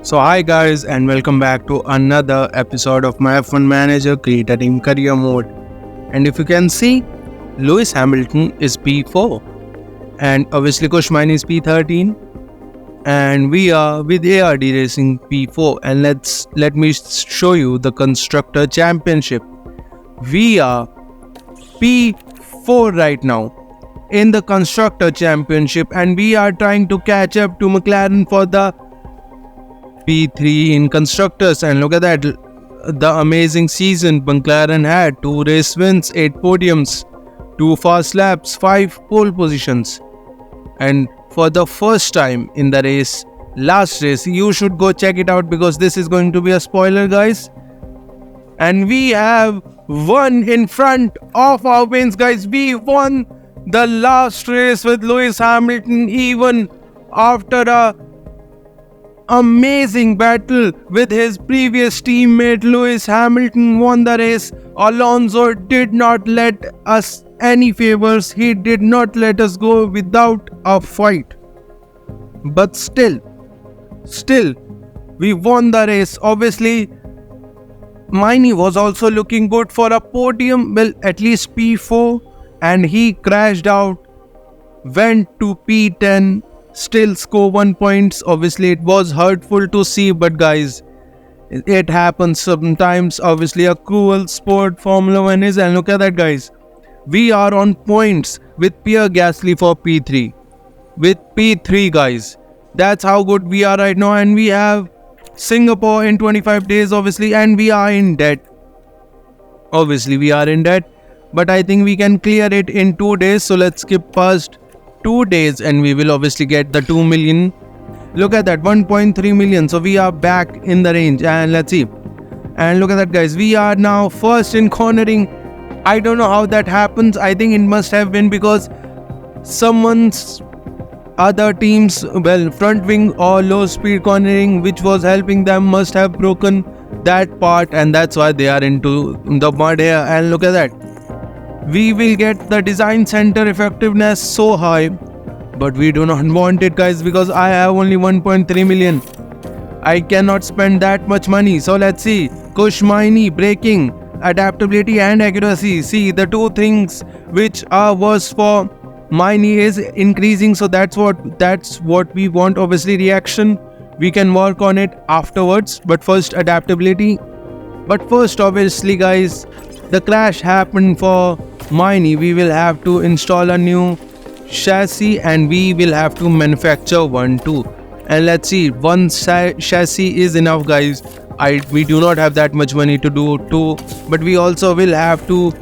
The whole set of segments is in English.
So hi guys and welcome back to another episode of my F1 Manager Creator Team Career Mode. And if you can see, Lewis Hamilton is P4 and obviously Kushmani is P13 and we are with ARD Racing P4 and let me show you the Constructor Championship. We are P4 right now in the Constructor Championship and we are trying to catch up to McLaren for the P3 in Constructors. And look at that, the amazing season McLaren had: 2 race wins, 8 podiums, 2 fast laps, 5 pole positions. And for the first time in the race, last race, you should go check it out because this is going to be a spoiler, guys. And we have won in front of our wins, guys. We won the last race with Lewis Hamilton, even after a amazing battle with his previous teammate. Lewis Hamilton won the race. Alonso did not let us any favors. He did not let us go without a fight. But still, we won the race. Obviously, Mini was also looking good for a podium, well, at least P4, and he crashed out, went to P10, still score 1 points. Obviously, it was hurtful to see, but guys, it happens sometimes. Obviously, a cruel sport Formula 1 is, and look at that, guys. We are on points with Pierre Gasly for P3. With P3, guys. That's how good we are right now, and we have Singapore in 25 days, obviously, and we are in debt. Obviously, we are in debt, but I think we can clear it in 2 days. So let's skip past 2 days and we will obviously get the 2 million. Look at that, 1.3 million. So we are back in the range, and let's see. And look at that, guys. We are now first in cornering. I don't know how that happens. I think it must have been because someone's other team's front wing or low speed cornering which was helping them must have broken that part, and that's why they are into the mud here. And look at that, we will get the design center effectiveness so high, but we do not want it, guys, because I have only 1.3 million. I cannot spend that much money. So let's see. Kushmani, braking, adaptability and accuracy. See, the two things which are worse for Mini is increasing, so that's what we want. Obviously, reaction, we can work on it afterwards, but first adaptability. But first, obviously, guys, the crash happened for Mini. We will have to install a new chassis and we will have to manufacture one too. And let's see, one chassis is enough, guys. We do not have that much money to do two, but we also will have to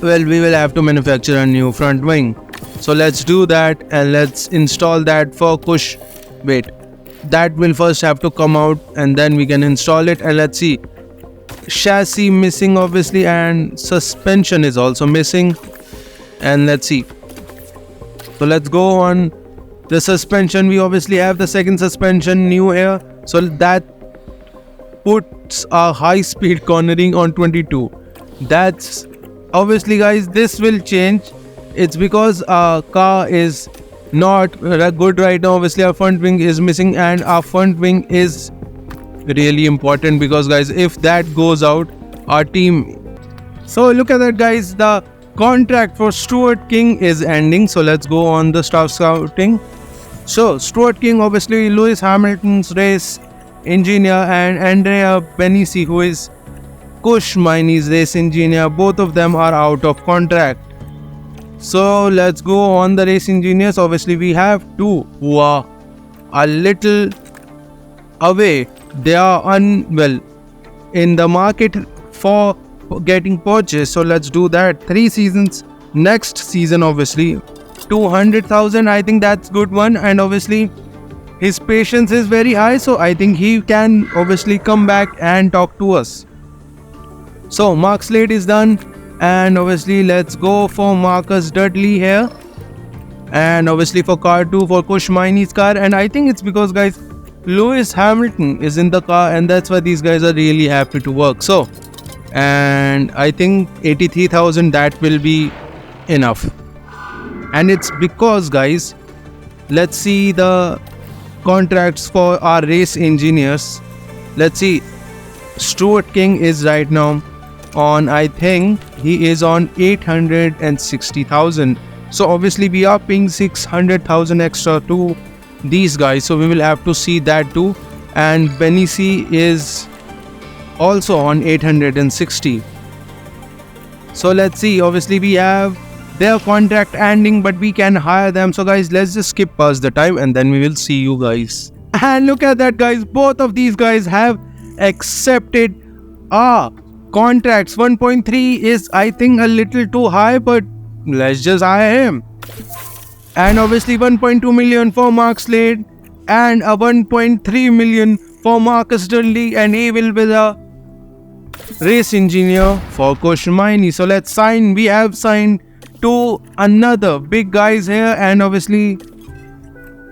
we will have to manufacture a new front wing. So let's do that and let's install that for Kush. Wait, that will first have to come out and then we can install it. And let's see, chassis missing obviously, and suspension is also missing. And let's see, so let's go on the suspension. We obviously have the second suspension new here, so that puts a high speed cornering on 22. That's obviously, guys, this will change. It's because our car is not good right now. Obviously, our front wing is missing, and our front wing is really important because, guys, if that goes out, our team. So look at that, guys, the contract for Stuart King is ending. So let's go on the staff scouting. So Stuart King, obviously Lewis Hamilton's race engineer, and Andrea Benisi, who is Kushmani's race engineer, both of them are out of contract. So let's go on the race engineers. Obviously, we have two who are a little away. They are in the market for getting purchased. So let's do that. 3 seasons. Next season, obviously 200,000. I think that's good one. And obviously his patience is very high, so I think he can obviously come back and talk to us. So Mark Slade is done, and obviously let's go for Marcus Dudley here, and obviously for car 2 for Kushmani's car. And I think it's because, guys, Lewis Hamilton is in the car, and that's why these guys are really happy to work. So, and I think 83,000, that will be enough. And it's because, guys, let's see the contracts for our race engineers. Let's see. Stuart King is right now on, I think he is on 860,000. So obviously we are paying 600,000 extra to these guys, so we will have to see that too. And Benici is also on 860. So let's see, obviously we have their contract ending, but we can hire them. So guys, let's just skip past the time and then we will see you guys. And look at that guys, both of these guys have accepted our contracts. 1.3 is I think a little too high, but let's just hire him. And obviously 1.2 million for Mark Slade and a 1.3 million for Marcus Dudley, and he will be the race engineer for Koshmaini. So let's sign. We have signed two another big guys here, and obviously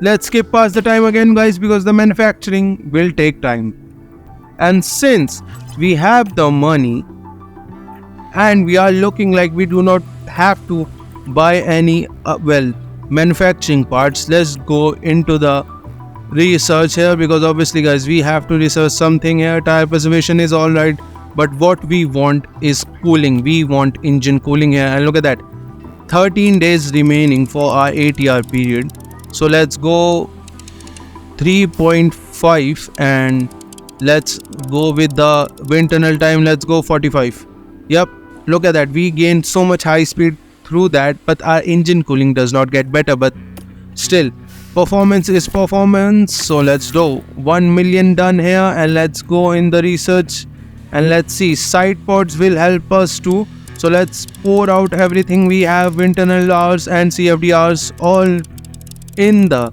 let's skip past the time again guys, because the manufacturing will take time. And since we have the money and we are looking like we do not have to buy any manufacturing parts, let's go into the research here, because obviously guys we have to research something here. Tire preservation is alright, but what we want is cooling. We want engine cooling here, and look at that, 13 days remaining for our ATR period. So let's go 3.5 and let's go with the wind tunnel time. Let's go 45. Yep, look at that, we gained so much high speed through that, but our engine cooling does not get better. But still, performance is performance. So let's do 1 million done here, and let's go in the research and let's see. Side pods will help us too. So let's pour out everything we have, wind tunnel hours and CFD hours, all in the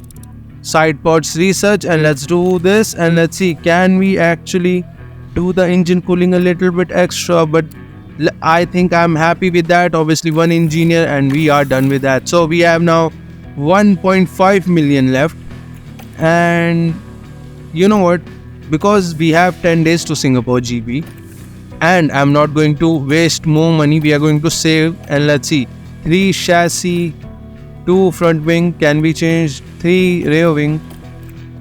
side pods research. And let's do this and let's see, can we actually do the engine cooling a little bit extra? But I think I'm happy with that. Obviously one engineer and we are done with that. So we have now 1.5 million left, and you know what, because we have 10 days to Singapore GP and I'm not going to waste more money, we are going to save. And let's see, 3 chassis, 2 front wing can be changed, 3 rear wing,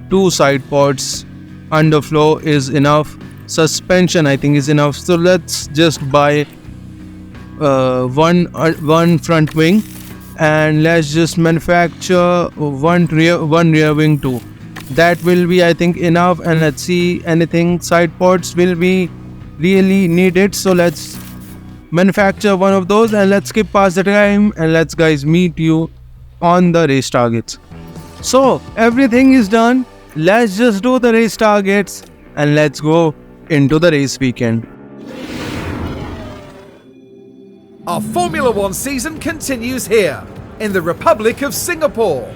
2 side pods, underflow is enough, suspension I think is enough. So let's just buy one front wing, and let's just manufacture one rear wing too. That will be I think enough. And let's see, anything side pods will be really needed, so let's manufacture one of those. And let's skip past the time and let's guys meet you on the race targets. So everything is done, let's just do the race targets and let's go into the race weekend. Our Formula One season continues here, in the Republic of Singapore.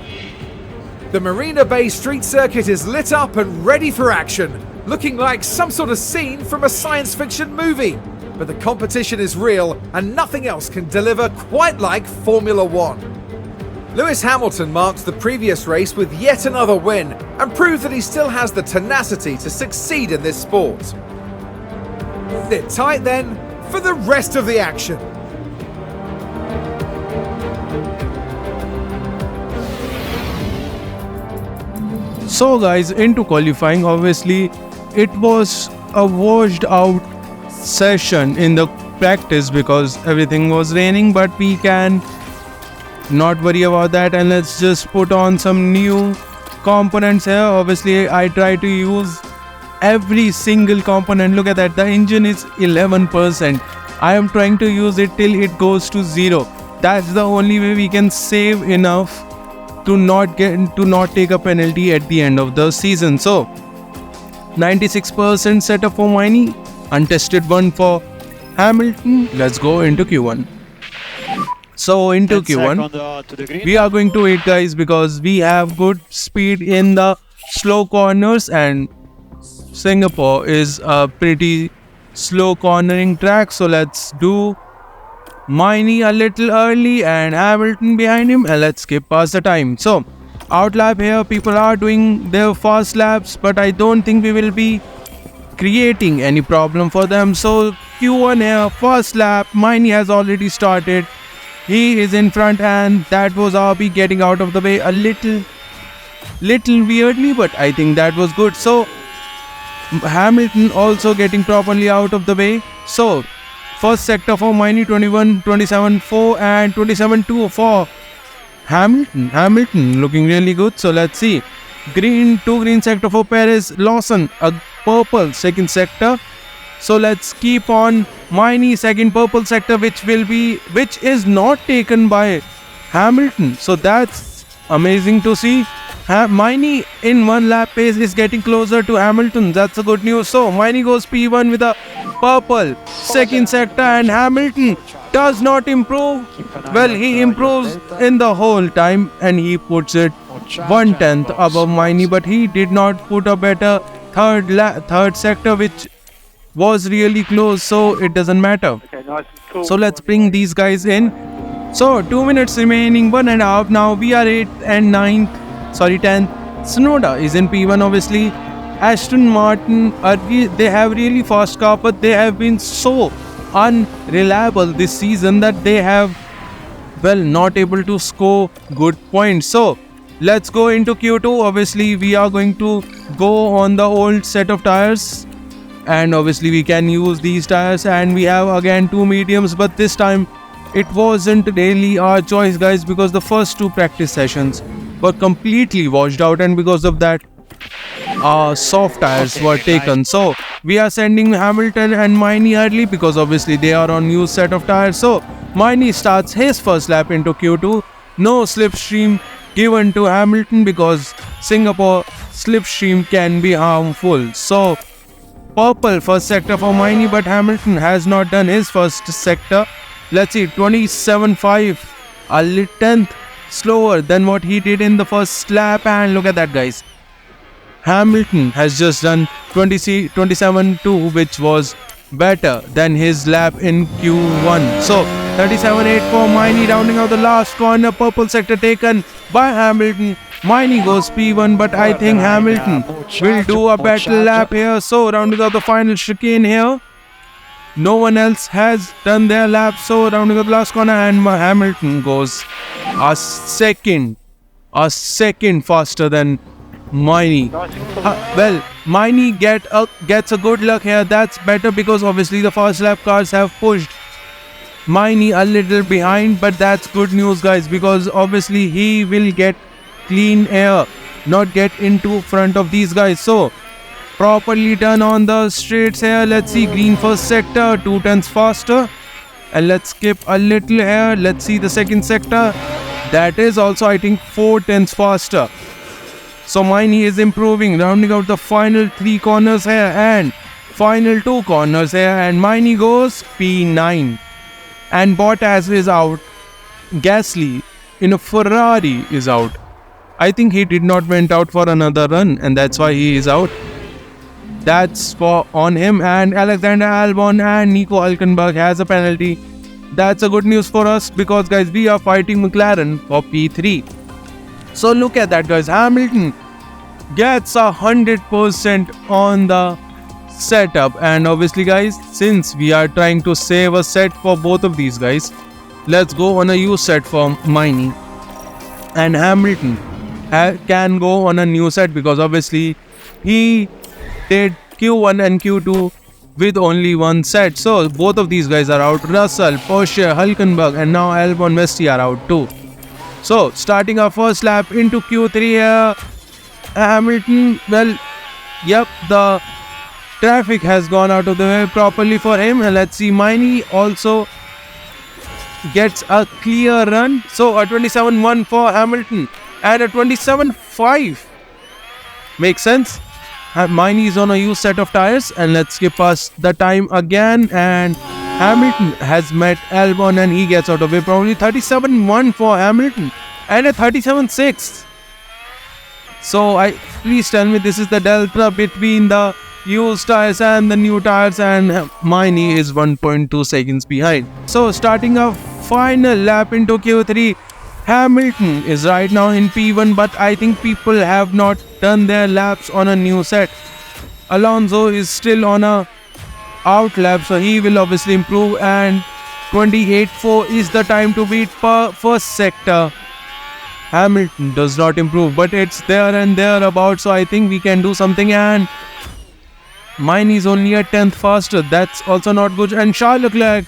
The Marina Bay Street Circuit is lit up and ready for action, looking like some sort of scene from a science fiction movie. But the competition is real, and nothing else can deliver quite like Formula One. Lewis Hamilton marked the previous race with yet another win, and proved that he still has the tenacity to succeed in this sport. Sit tight then for the rest of the action. So guys, into qualifying, obviously it was a washed out session in the practice because everything was raining, but we can not worry about that. And let's just put on some new components here. Obviously I try to use every single component. Look at that, the engine is 11%. I am trying to use it till it goes to 0. That's the only way we can save enough to not take a penalty at the end of the season. So 96% setup for Miney, untested one for Hamilton. Let's go into Q1. So into Q1 we are going to wait guys, because we have good speed in the slow corners, and Singapore is a pretty slow cornering track. So let's do Miney a little early and Hamilton behind him, and let's skip past the time. So outlap here, people are doing their fast laps, but I don't think we will be creating any problem for them. So Q1 here, first lap, Miney has already started. He is in front, and that was RB getting out of the way a little little weirdly, but I think that was good. So Hamilton also getting properly out of the way. So first sector for Miney 21, 27-4 and 27-2 for Hamilton. Hamilton looking really good. So let's see. Two green sector for Perez. Lawson, a purple second sector. So let's keep on Miney second purple sector, which is not taken by Hamilton. So that's amazing to see. Miney in one lap pace is getting closer to Hamilton. That's a good news. So Miney goes P1 with a purple second sector, and Hamilton does not improve. Well, he improves in the whole time, and he puts it 1/10 above Miney, but he did not put a better third sector, which was really close, so it doesn't matter. So let's bring these guys in. So 2 minutes remaining, 1.5 now. We are 8th and 10th. Tsunoda is in P1 obviously. Aston Martin, they have really fast car, but they have been so unreliable this season that they have, well, not able to score good points. So let's go into Q2. Obviously we are going to go on the old set of tires, and obviously we can use these tires, and we have again 2 mediums, but this time it wasn't really our choice, guys, because the first 2 practice sessions were completely washed out, and because of that soft tires were taken. So we are sending Hamilton and Miney early because obviously they are on new set of tires. So Miney starts his first lap into Q2. No slipstream given to Hamilton because Singapore slipstream can be harmful. So purple first sector for Miney, but Hamilton has not done his first sector. Let's see, 27.5, a little 10th slower than what he did in the first lap, and look at that, guys. Hamilton has just done 27.2, which was better than his lap in Q1. So 37.8 for Miney, rounding out the last corner. Purple sector taken by Hamilton. Miney goes P1, but I think Hamilton will do a better lap here. So rounding out the final chicane here. No one else has done their lap, so rounding out the last corner, and Hamilton goes a second faster than Miney. Well, Miney gets a good luck here. That's better because obviously the fast lap cars have pushed Miney a little behind, but that's good news, guys, because obviously he will get clean air, not get into front of these guys. So properly done on the straights here. Let's see, green first sector, 2/10 faster, and let's skip a little here. Let's see the second sector. That is also, I think, 4/10 faster. So Miney is improving, rounding out the final 3 corners here and final 2 corners here, and Miney goes P9. And Bottas is out. Gasly in a Ferrari is out. I think he did not went out for another run, and that's why he is out. That's on him. And Alexander Albon and Nico Hülkenberg has a penalty. That's a good news for us because, guys, we are fighting McLaren for P3. So look at that, guys. Hamilton gets 100% on the setup, and obviously, guys, since we are trying to save a set for both of these guys, let's go on a used set for Miney, and Hamilton can go on a new set because obviously he did Q1 and Q2 with only one set. So both of these guys are out. Russell, Porsche, Hülkenberg, and now Albon Vesti are out too. So starting our first lap into Q3 here, Hamilton, well, yep, the traffic has gone out of the way properly for him. And let's see, Miney also gets a clear run. So a 27.1 for Hamilton and a 27.5 makes sense. Miney is on a used set of tires, and let's skip past the time again, and Hamilton has met Albon and he gets out of it. Probably 37.1 for Hamilton and a 37.6. So please tell me this is the delta between the used tires and the new tires, and Miney is 1.2 seconds behind. So starting a final lap into Q3, Hamilton is right now in P1, but I think people have not done their laps on a new set. Alonso is still on a out lap, so he will obviously improve, and 28.4 is the time to beat per first sector. Hamilton does not improve, but it's there and thereabout, so I think we can do something. And mine is only a 10th faster. That's also not good. And Charles Leclerc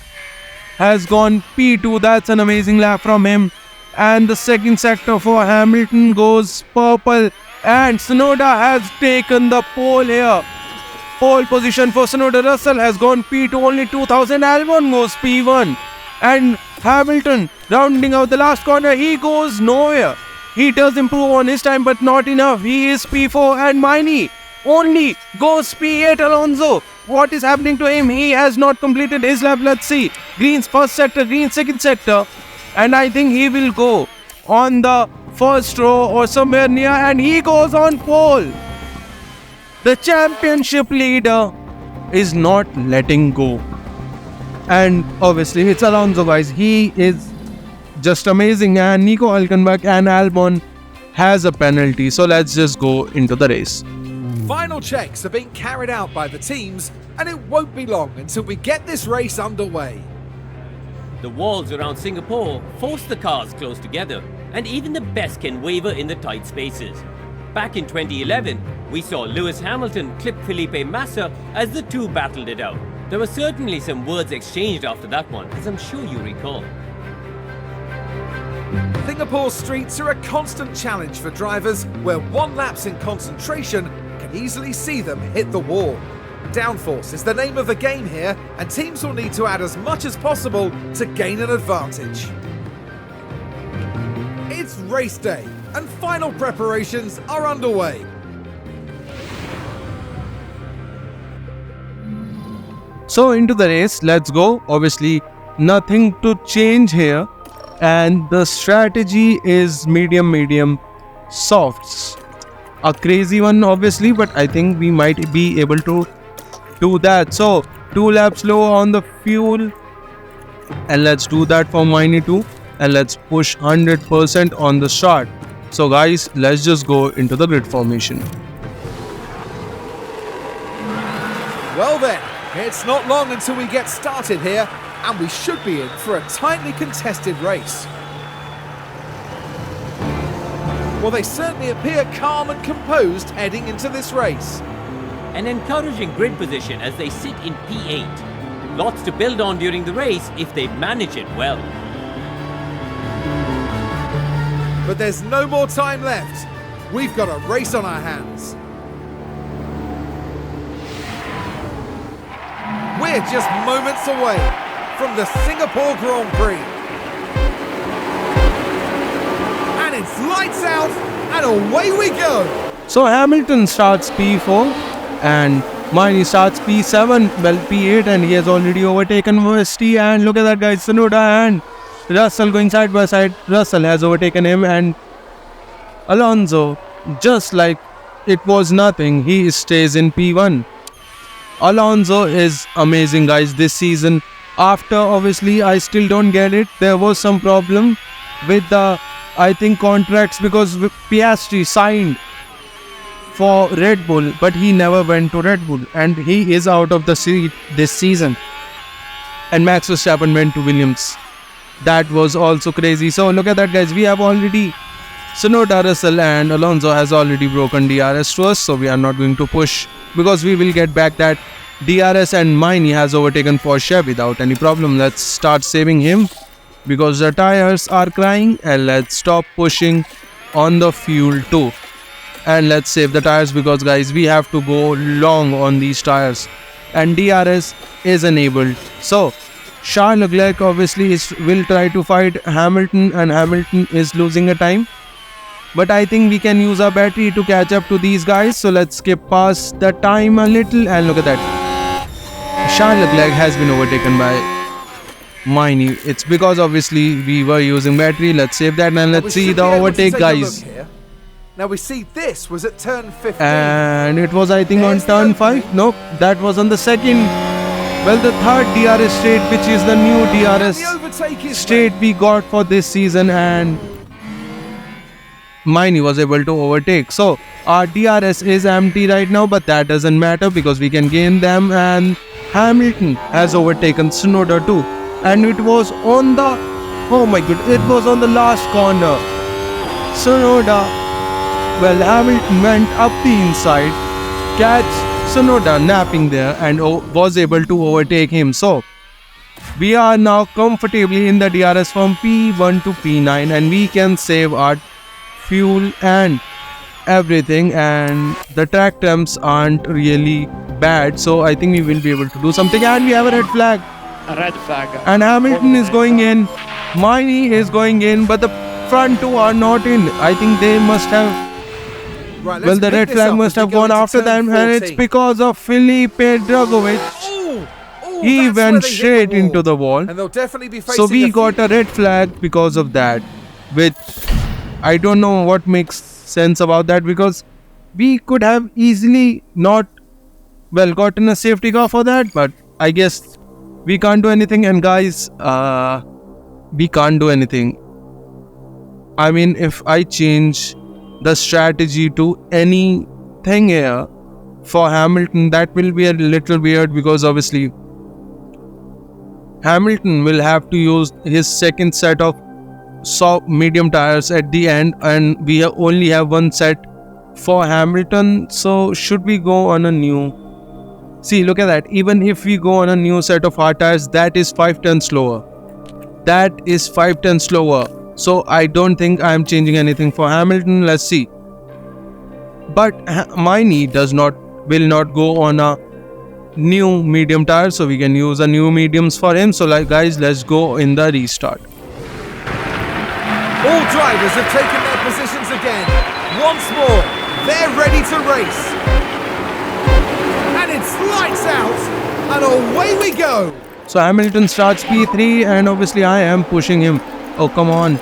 has gone P2. That's an amazing lap from him. And the second sector for Hamilton goes purple. And Tsunoda has taken the pole here. Pole position for Tsunoda. Russell has gone P2. Only 2000. Albon goes P1. And Hamilton rounding out the last corner. He goes nowhere. He does improve on his time, but not enough. He is P4. And Miney only goes P8. Alonso, what is happening to him? He has not completed his lap. Let's see. Green's first sector, Green's second sector. And I think he will go on the first row or somewhere near. And he goes on pole. The championship leader is not letting go. And obviously it's Alonso, guys. He is just amazing. And Nico Hülkenberg and Albon has a penalty. So let's just go into the race. Final checks are being carried out by the teams, and it won't be long until we get this race underway. The walls around Singapore force the cars close together, and even the best can waver in the tight spaces. Back in 2011, we saw Lewis Hamilton clip Felipe Massa as the two battled it out. There were certainly some words exchanged after that one, as I'm sure you recall. Singapore streets are a constant challenge for drivers, where one lapse in concentration can easily see them hit the wall. Downforce is the name of the game here, and teams will need to add as much as possible to gain an advantage. It's race day, and final preparations are underway. So into the race, let's go. Obviously, nothing to change here. And the strategy is medium, softs. A crazy one, obviously, but I think we might be able to do that. So 2 laps low on the fuel, and let's do that for Mini 2, and let's push 100% on the start. So guys, let's just go into the grid formation. Well then, it's not long until we get started here, and we should be in for a tightly contested race. Well, they certainly appear calm and composed heading into this race. An encouraging grid position as they sit in P8. Lots to build on during the race if they manage it well. But there's no more time left. We've got a race on our hands. We're just moments away from the Singapore Grand Prix. And it's lights out and away we go. So Hamilton starts P4 and Mini starts P7, well P8, and he has already overtaken Westy. And look at that, guys, Tsunoda and Russell going side by side. Russell has overtaken him, and Alonso, just like it was nothing, he stays in P1. Alonso is amazing, guys, this season. After, obviously, I still don't get it. There was some problem with the, I think, contracts, because Piastri signed for Red Bull, but he never went to Red Bull, and he is out of the seat this season. And Max Verstappen went to Williams. That was also crazy. So look at that, guys. We have already Tsunoda, Russell and Alonso has already broken DRS to us, so we are not going to push, because we will get back that DRS. And Mini has overtaken Porsche without any problem. Let's start saving him because the tires are crying, and let's stop pushing on the fuel too. And let's save the tires, because guys, we have to go long on these tires, and DRS is enabled. So Charles Leclerc obviously will try to fight Hamilton, and Hamilton is losing a time. But I think we can use our battery to catch up to these guys. So let's skip past the time a little, and look at that. Charles Leclerc has been overtaken by Mini. It's because obviously we were using battery. Let's save that, and let's see the overtake, guys. Now we see this was at turn 15. And it was, I think, on turn 5. Nope, that was on the second. Well, the third DRS straight, which is the new DRS straight we got for this season, and Mini was able to overtake. So our DRS is empty right now, but that doesn't matter because we can gain them. And Hamilton has overtaken Tsunoda too, and it was on the, oh my god, it was on the last corner. Sonoda, well, Hamilton went up the inside, catch Sonoda napping there and was able to overtake him. So, we are now comfortably in the DRS from P1 to P9 and we can save our fuel and everything, and the track temps aren't really bad, so I think we will be able to do something. And we have a red flag. A red flag. And Hamilton is going in, Miney is going in, but the front two are not in. I think they must have... Right, Well, the red flag must have gone after them, and it's because of Felipe Dragovic. He went straight into the wall. And they'll definitely be facing So we got a red flag because of that, which I don't know what makes sense about that, because we could have easily not, well, gotten a safety car for that, but I guess we can't do anything. And guys, we can't do anything. I mean, if I change the strategy to anything here for Hamilton, that will be a little weird, because obviously Hamilton will have to use his second set of soft medium tires at the end, and we only have one set for Hamilton. So should we go on a new... See, look at that. Even if we go on a new set of hard tires, that is 5 tenths slower. That is 5 tenths slower. So I don't think I am changing anything for Hamilton. Let's see. But Miney will not go on a new medium tire, so we can use a new mediums for him. So guys, let's go in the restart. All drivers have taken their positions again. Once more, they're ready to race. And it's lights out, and away we go. So Hamilton starts P3, and obviously I am pushing him. Oh, come on.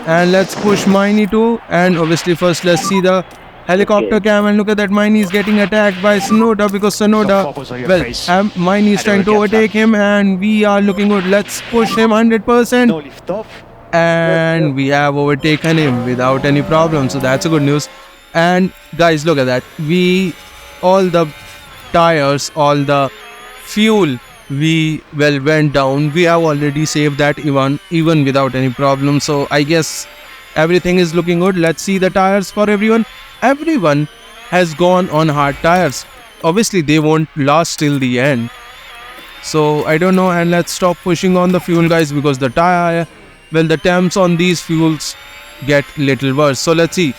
And let's push Miney too. And obviously first let's see the helicopter cam, and look at that, Miney is getting attacked by Sonoda, because Sonoda, well, Miney is trying to overtake him, and we are looking good. Let's push him 100%. No lift off. And we have overtaken him without any problem, so that's a good news. And guys, look at that, all the tires, all the fuel, went down. We have already saved that even without any problem, so I guess everything is looking good. Let's see the tires for everyone. Everyone has gone on hard tires. Obviously they won't last till the end, so I don't know. And let's stop pushing on the fuel, guys, because the temps on these fuels get little worse. So let's see,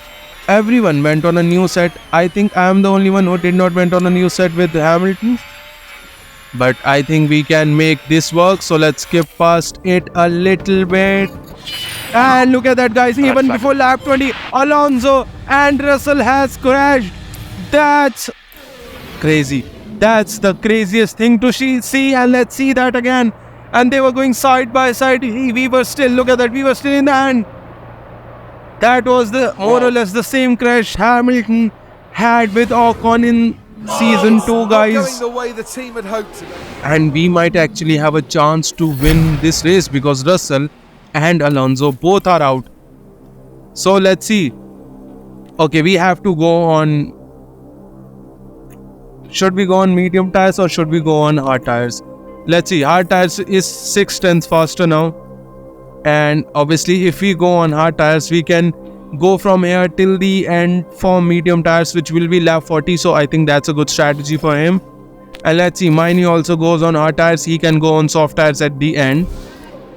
everyone went on a new set. I think I am the only one who did not went on a new set with Hamilton, but I think we can make this work. So let's skip past it a little bit. And look at that, guys, even before lap 20, Alonso and Russell has crashed. That's crazy. That's the craziest thing to see. And let's see that again. And they were going side by side. We were still, look at that, we were still in the hand. That was more or less the same crash Hamilton had with Ocon in season 2, guys. Not going the way the team had hoped. And we might actually have a chance to win this race, because Russell and Alonso both are out. So let's see. Okay, we have to go on... Should we go on medium tires or should we go on hard tires? Let's see. Hard tires is 6 tenths faster now. And obviously if we go on hard tires, we can go from here till the end for medium tires, which will be lap 40. So I think that's a good strategy for him. And let's see, Miney also goes on hard tires. He can go on soft tires at the end.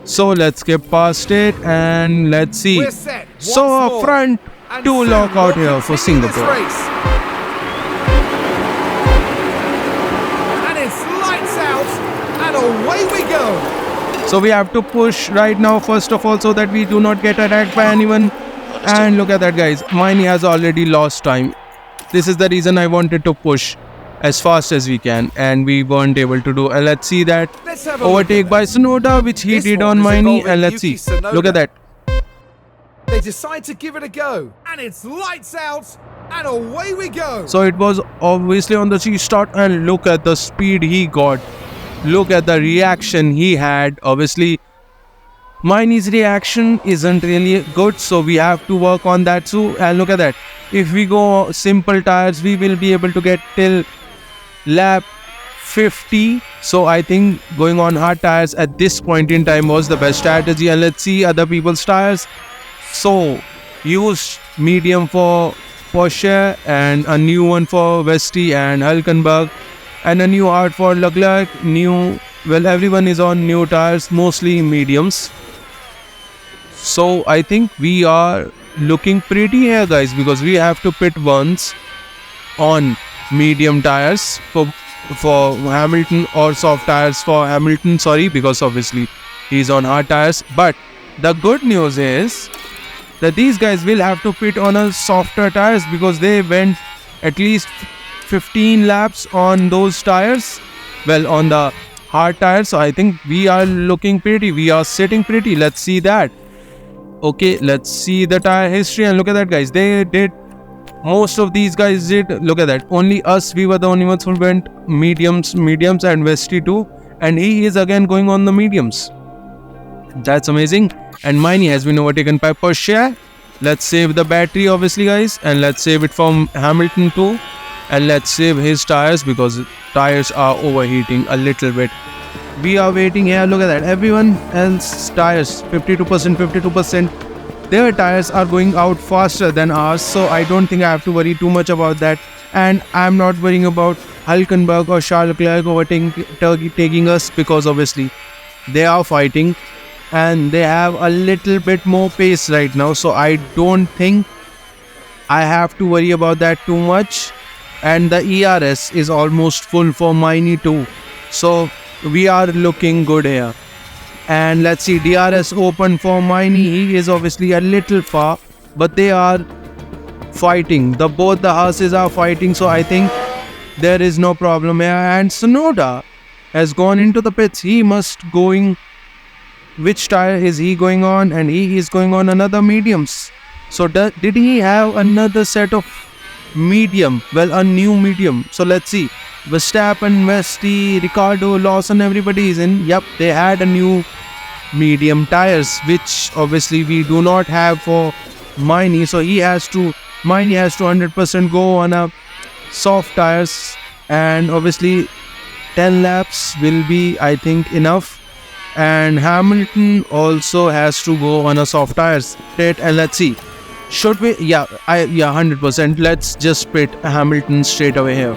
So let's skip past it and let's see. So a front 2 lockout here for Singapore. And it's lights out, and away we go. So we have to push right now, first of all, so that we do not get attacked by anyone. And look at that, guys, Miney has already lost time. This is the reason I wanted to push as fast as we can, and we weren't able to do. And let's see that overtake by Sonoda, which he did on Miney. And let's see, look at that. They decide to give it a go, and it's lights out, and away we go. So it was obviously on the restart, and look at the speed he got. Look at the reaction he had. Obviously Miney's reaction isn't really good, so we have to work on that too. And look at that, if we go simple tires, we will be able to get till lap 50. So I think going on hard tires at this point in time was the best strategy. And let's see other people's tires. So used medium for Porsche and a new one for Vesti and Hülkenberg and a new hard for Leclerc. Everyone is on new tires, mostly mediums. So I think we are looking pretty here, guys, because we have to pit once on medium tires for Hamilton, or soft tires for Hamilton, sorry, because obviously he's on hard tires. But the good news is that these guys will have to pit on a softer tires because they went at least 15 laps on those tires, on the hard tires. So I think we are looking pretty, we are sitting pretty. Let's see that. Okay, let's see the tire history, and look at that, guys. They did, most of these guys did, look at that. Only us, we were the only ones who went mediums, and Vesti too, and he is again going on the mediums. That's amazing. And Miney has been overtaken by Porsche. Let's save the battery, obviously, guys, and let's save it from Hamilton too, and let's save his tires because tires are overheating a little bit. We are waiting here, look at that. Everyone else's tires 52%, their tires are going out faster than ours, so I don't think I have to worry too much about that. And I'm not worrying about Hülkenberg or Charles Leclerc overtaking us, because obviously they are fighting and they have a little bit more pace right now, so I don't think I have to worry about that too much. And the ERS is almost full for Miney too, so we are looking good here. And let's see, DRS open for Miney. He is obviously a little far, but they are fighting. Both the horses are fighting, so I think there is no problem here. And Sonoda has gone into the pits. He must going. Which tire is he going on? And he is going on another mediums. So did he have another set of medium? A new medium. So let's see. Verstappen, Vesti, Ricardo, Lawson, everybody is in. Yep, they had a new medium tires, which obviously we do not have for Miney. So Miney has to 100% go on a soft tires, and obviously 10 laps will be, I think, enough. And Hamilton also has to go on a soft tires. And let's see, should we? Yeah, 100%. Let's just pit Hamilton straight away here.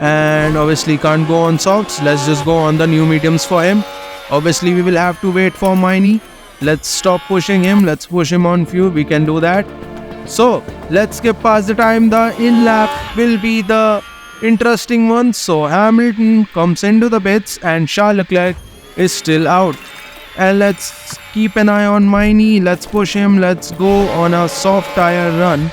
And obviously can't go on softs. Let's just go on the new mediums for him. Obviously we will have to wait for Miney. Let's stop pushing him. Let's push him on few. We can do that. So let's skip past the time. The in lap will be the interesting one. So Hamilton comes into the pits and Charles Leclerc is still out. And let's keep an eye on Miney. Let's push him. Let's go on a soft tire run,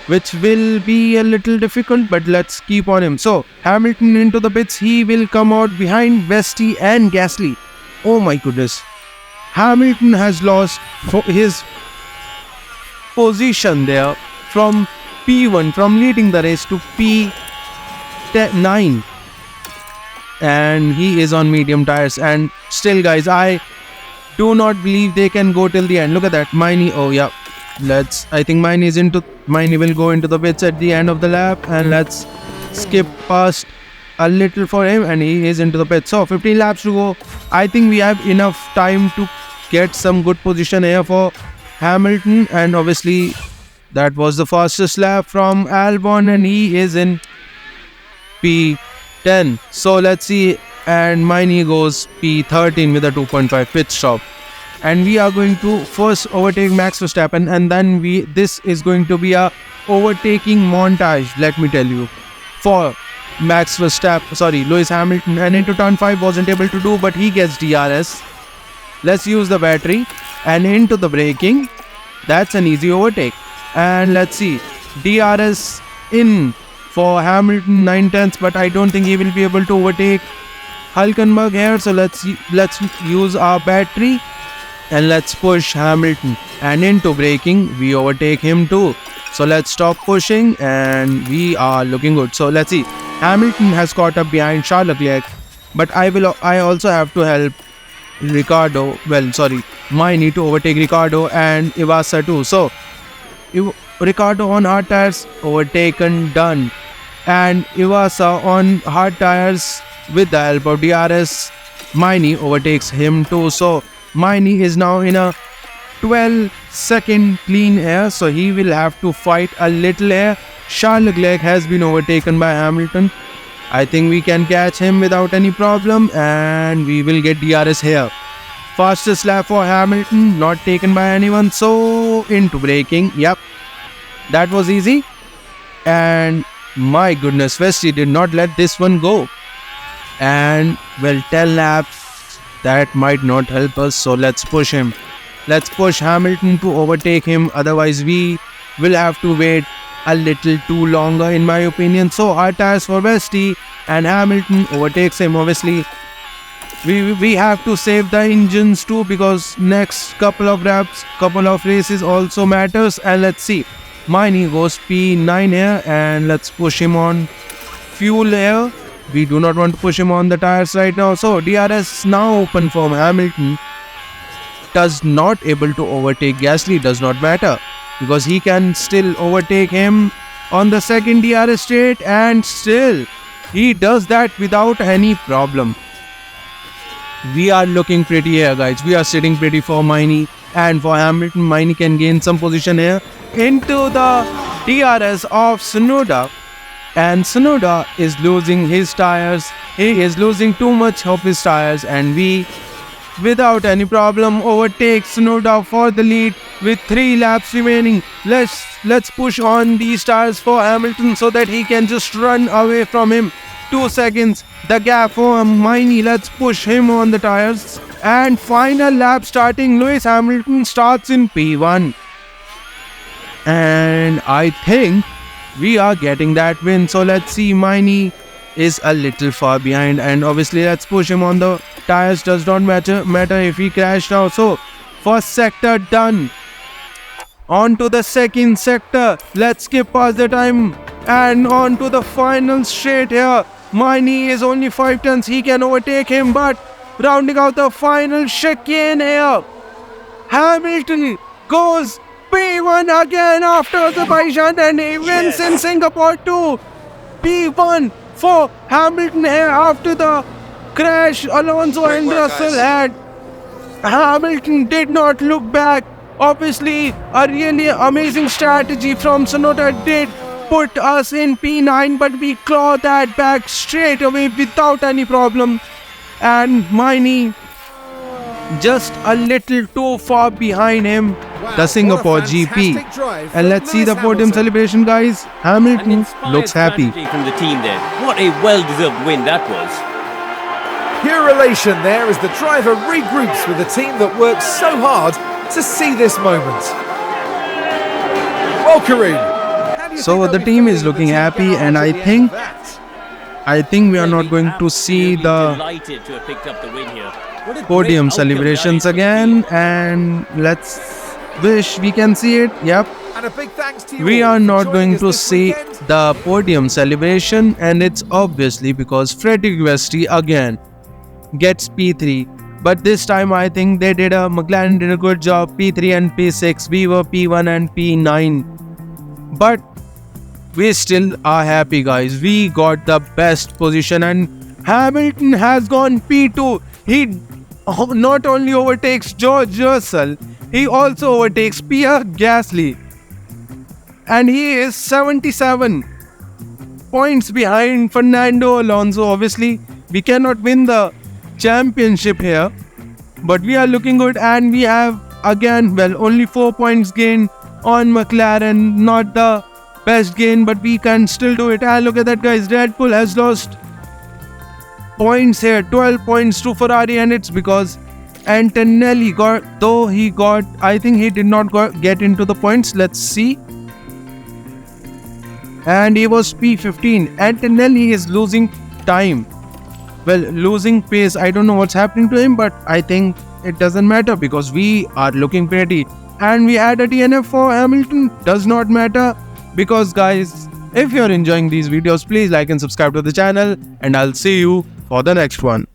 which will be a little difficult, but let's keep on him. So Hamilton into the pits. He will come out behind Vesti and Gasly. Oh my goodness. Hamilton has lost his position there from P1, from leading the race, to P9. And he is on medium tires. And still, guys, I do not believe they can go till the end. Look at that. Miney. Oh yeah. I think Miney will go into the pits at the end of the lap, and let's skip past a little for him, and he is into the pits. So 15 laps to go. I think we have enough time to get some good position here for Hamilton, and obviously that was the fastest lap from Albon, and he is in P10. So let's see, and Miney goes P13 with a 2.5 pit stop. And we are going to first overtake Max Verstappen, and then this is going to be a overtaking montage, let me tell you, for Lewis Hamilton. And into turn 5 wasn't able to do, but he gets DRS. Let's use the battery and into the braking. That's an easy overtake. And let's see, DRS in for Hamilton 9/10, but I don't think he will be able to overtake Hülkenberg here. So let's use our battery. And let's push Hamilton, and into braking we overtake him too. So let's stop pushing, and we are looking good. So let's see, Hamilton has caught up behind Charles Leclerc, but I also have to help Miney to overtake Ricardo and Iwasa too. So Ricardo on hard tires, overtaken, done. And Iwasa on hard tires with the help of DRS, Miney overtakes him too. So Miney is now in a 12-second clean air, so he will have to fight a little air. Charles Leclerc has been overtaken by Hamilton. I think we can catch him without any problem, and we will get DRS here. Fastest lap for Hamilton, not taken by anyone. So into braking, yep, that was easy. And my goodness, Westy did not let this one go. And well, 10 laps, that might not help us, so let's push him. Let's push Hamilton to overtake him, otherwise we will have to wait a little too longer in my opinion. So hard tires for Westy, and Hamilton overtakes him. Obviously we have to save the engines too, because next couple of laps, couple of races also matters. And let's see, Miney goes P9 here, and let's push him on fuel here. We do not want to push him on the tires right now. So DRS now open for Hamilton. Does not able to overtake Gasly, does not matter, because he can still overtake him on the second DRS straight, and still he does that without any problem. We are looking pretty here, guys. We are sitting pretty for Miney, and for Hamilton, Miney can gain some position here into the DRS of Tsunoda, and Tsunoda is losing his tires. He is losing too much of his tires, and we without any problem overtake Tsunoda for the lead with 3 laps remaining. Let's push on these tires for Hamilton so that he can just run away from him. 2 seconds, the gap for Miney. Let's push him on the tires. And final lap starting. Lewis Hamilton starts in P1. And I think we are getting that win. So let's see, Miney is a little far behind, and obviously let's push him on the tires. Does not matter if he crashed now. So first sector done. On to the second sector. Let's skip past the time and on to the final straight here. Miney is only 5 tenths. He can overtake him, but rounding out the final chicane here, Hamilton goes P1 again after Azerbaijan, and he wins in Singapore too. P1 for Hamilton here after the crash Alonso and Russel had. Hamilton did not look back. Obviously, a really amazing strategy from Tsunoda did put us in P9, but we clawed that back straight away without any problem. And Miney just a little too far behind him, the Singapore GP. And let's see the podium celebration, guys. Hamilton looks happy. From the team there. What a well-deserved win that was. Pure elation there as the driver regroups with a team that worked so hard to see this moment. Well, Karoon, so the team is looking happy, and I think we are not going to see the podium celebrations again, and let's wish we can see it. Yep, and a big thanks to you. We are not going to see the podium celebration, and it's obviously because Frederick Westy again gets P3. But this time I think McLaren did a good job. P3 and P6. We were P1 and P9. But we still are happy, guys. We got the best position, and Hamilton has gone P2. He not only overtakes George Russell, he also overtakes Pierre Gasly. And he is 77 points behind Fernando Alonso. Obviously, we cannot win the championship here, but we are looking good, and we have again only 4 points gained on McLaren. Not the best gain, but we can still do it. And look at that, guys. Red Bull has lost points here, 12 points to Ferrari, and it's because Antonelli I think he did not get into the points. Let's see. And he was P15. Antonelli is losing time. Losing pace. I don't know what's happening to him, but I think it doesn't matter because we are looking pretty. And we had a DNF for Hamilton. Does not matter because, guys, if you're enjoying these videos, please like and subscribe to the channel, and I'll see you for the next one.